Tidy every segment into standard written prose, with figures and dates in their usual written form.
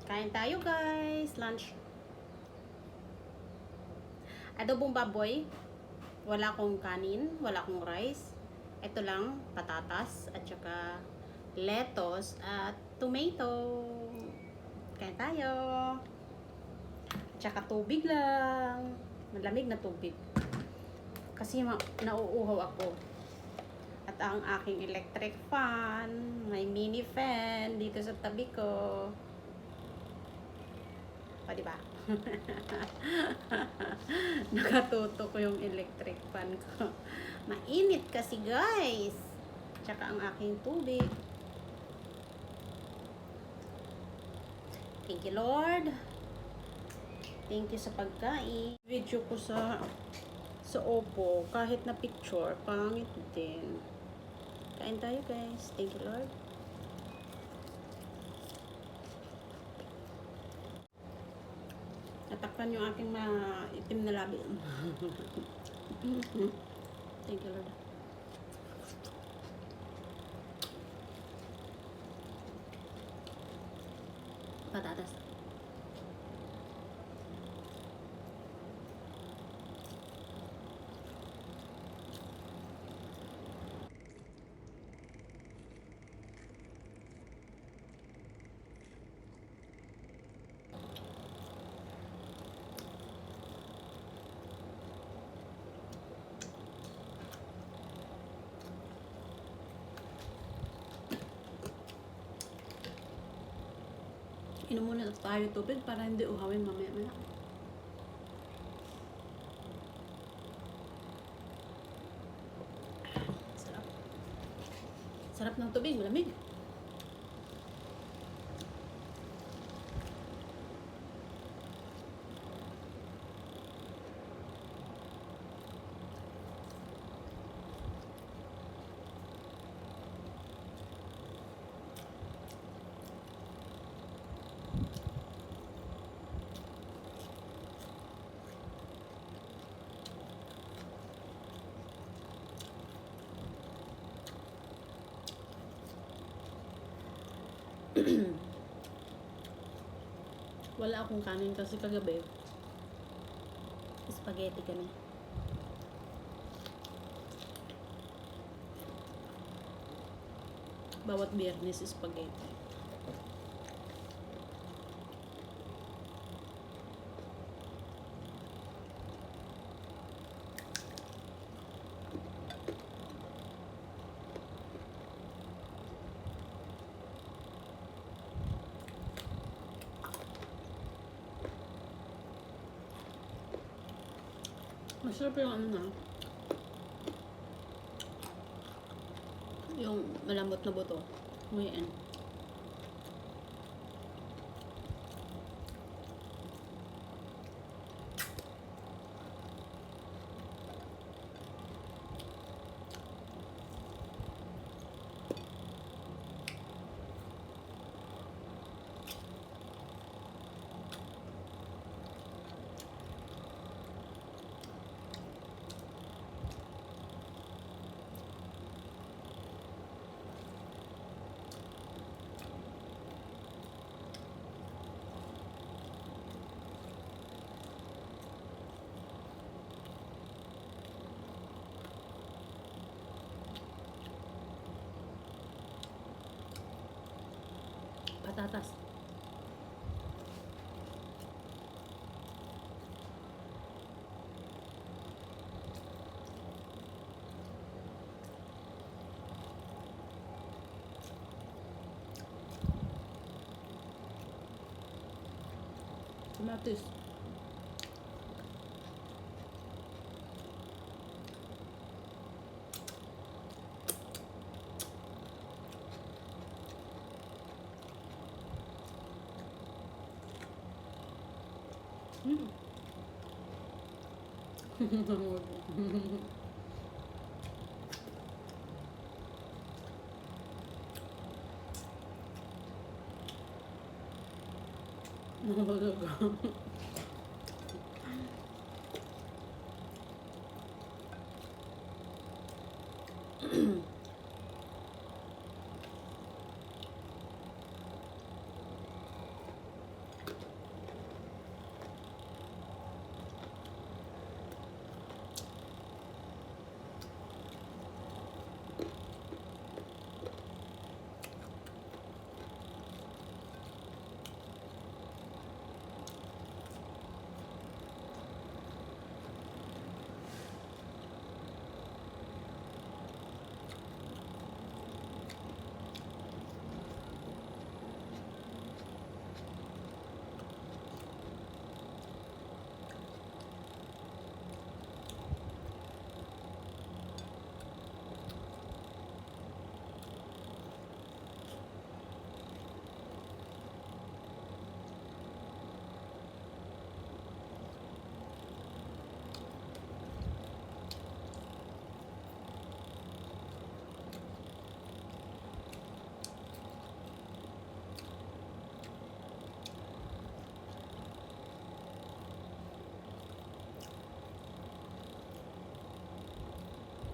Kain tayo guys, lunch. Adobong baboy. Wala akong kanin, wala akong rice. Ito lang, patatas at saka lettuce at tomato. Kain tayo. At saka tubig lang. Malamig na tubig. Kasi nauuhaw ako. At ang aking electric fan, may mini fan dito sa tabi ko. O, diba? Nakatutok ko yung electric fan ko. Mainit kasi guys. Tsaka ang aking tubig. Thank you Lord. Thank you sa pagkain. Video ko sa Oppo, kahit na picture, pangit din. Kain tayo guys. Thank you Lord. Natakpan yung aking itim na labi. Thank you Lord. Patatas. Inom muna tayo tubig para hindi uhawin mamaya-maya. Sarap. Sarap ng tubig, malamig. Wala akong kanin kasi kagabi spaghetti kami. Bawat biyernes spaghetti. Masarap yung ano na, yung malambot na buto. Ngayon. Patatas. Kamatis.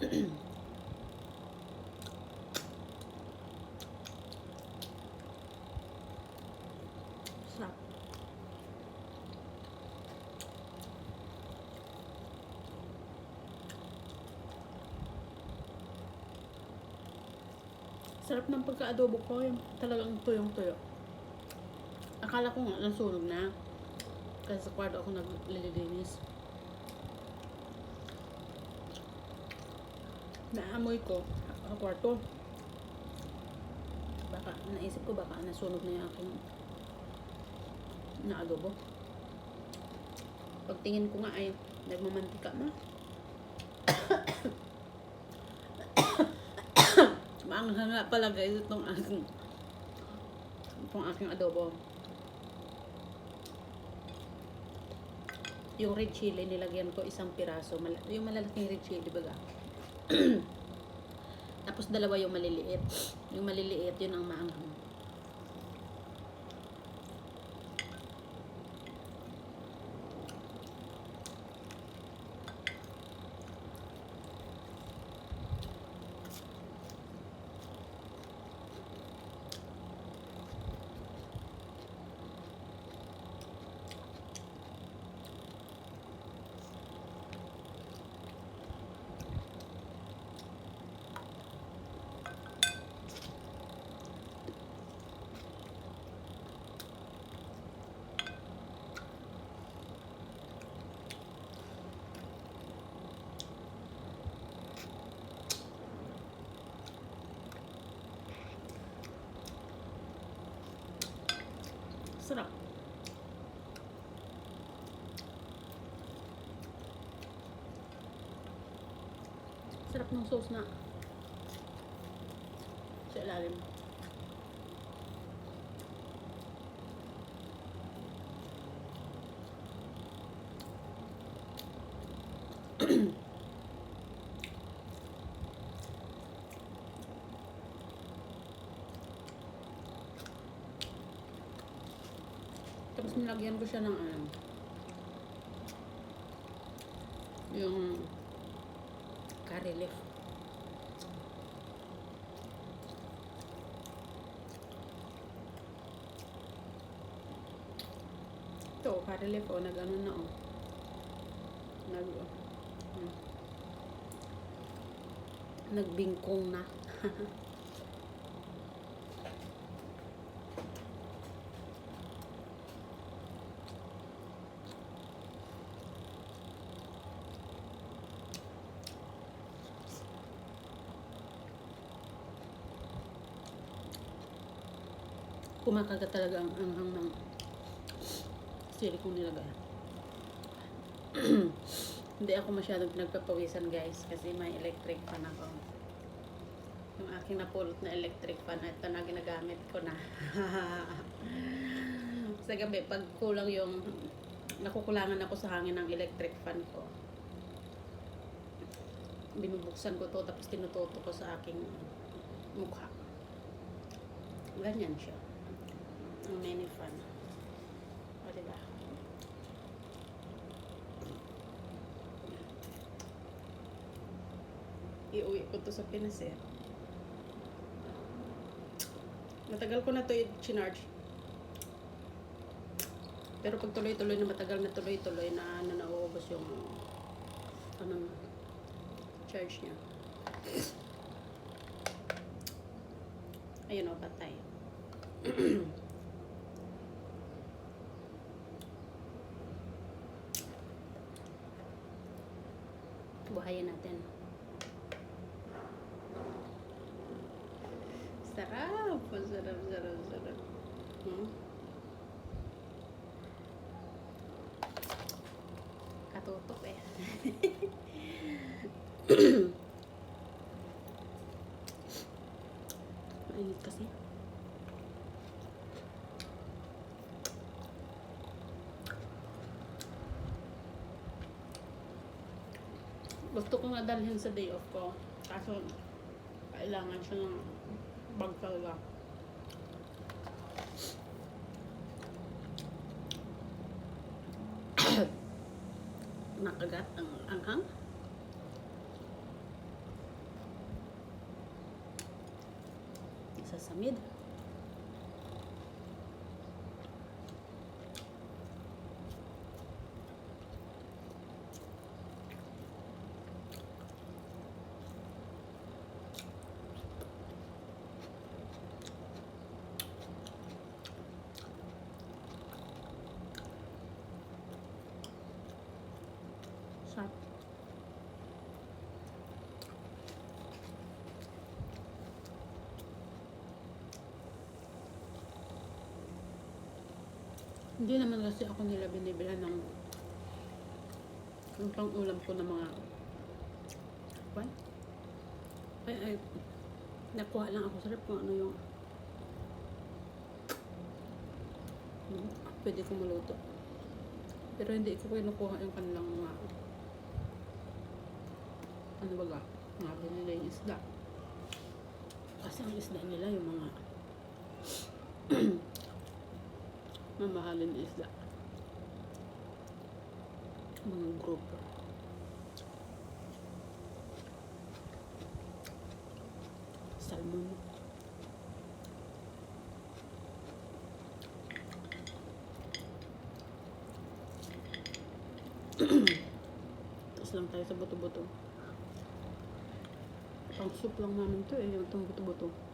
Sarap. Sarap ng pagka-adobo ko, yung talagang tuyong-tuyo. Akala ko nga nasunog na. Kasi sa kwarto ako naglilinis. Naamoy ko sa kwarto. Baka, naisip ko baka nasunog na yung aking na-adobo. Pagtingin ko nga ay nagmamantika na. Maanghang nga pala guys itong aking adobo. Yung red chili nilagyan ko isang piraso. Yung malalaking red chili baga. Tapos dalawa yung maliliit. Yung maliliit yun ang maanghang. Sarap. Sarap ng sauce na sa ilalim. Tapos nilagyan ko siya ng yung curry leaf. Ito, curry leaf nag-ano na nagbingkong na. Kumakagat talaga ang anghang ng sili kong nilagay. Hindi ako masyadong pinagpapawisan guys kasi may electric fan ako. Yung aking napulot na electric fan, ito na ginagamit ko na. Sa gabi, pag kulang yung nakukulangan ako sa hangin ng electric fan ko, binubuksan ko to tapos tinututo ko sa aking mukha. Ganyan siya. Ang mini fan. O, diba? Iuwi ko to sa Pinas eh. Matagal ko na to i-charge. Pero pag tuloy-tuloy na matagal na tuloy-tuloy na nauubos yung charge niya. Ayun o, patay. Buhayin natin. Sarap! Sarap, sarap, sarap. Katutok eh. Mainit kasi. Gusto ko nga dalhin sa day off ko. Kaso, kailangan siya ng bag talaga. Nakagat ang anghang. matamid. Sarap. Hindi naman kasi ako nila binibilhan ng yung pang-ulam ko ng mga what? Ay, nakuha lang ako sarap kung ano yung pwede ko maluto. Pero hindi ko kinukuha yung kanilang mga ano baga, mga binila yung isda. Kasi ang isda nila yung mga mamahalin na isda. Mga group. Salmon. Tapos lang tayo sa buto-buto. Pang soup lang namin to eh, yung itong buto-buto.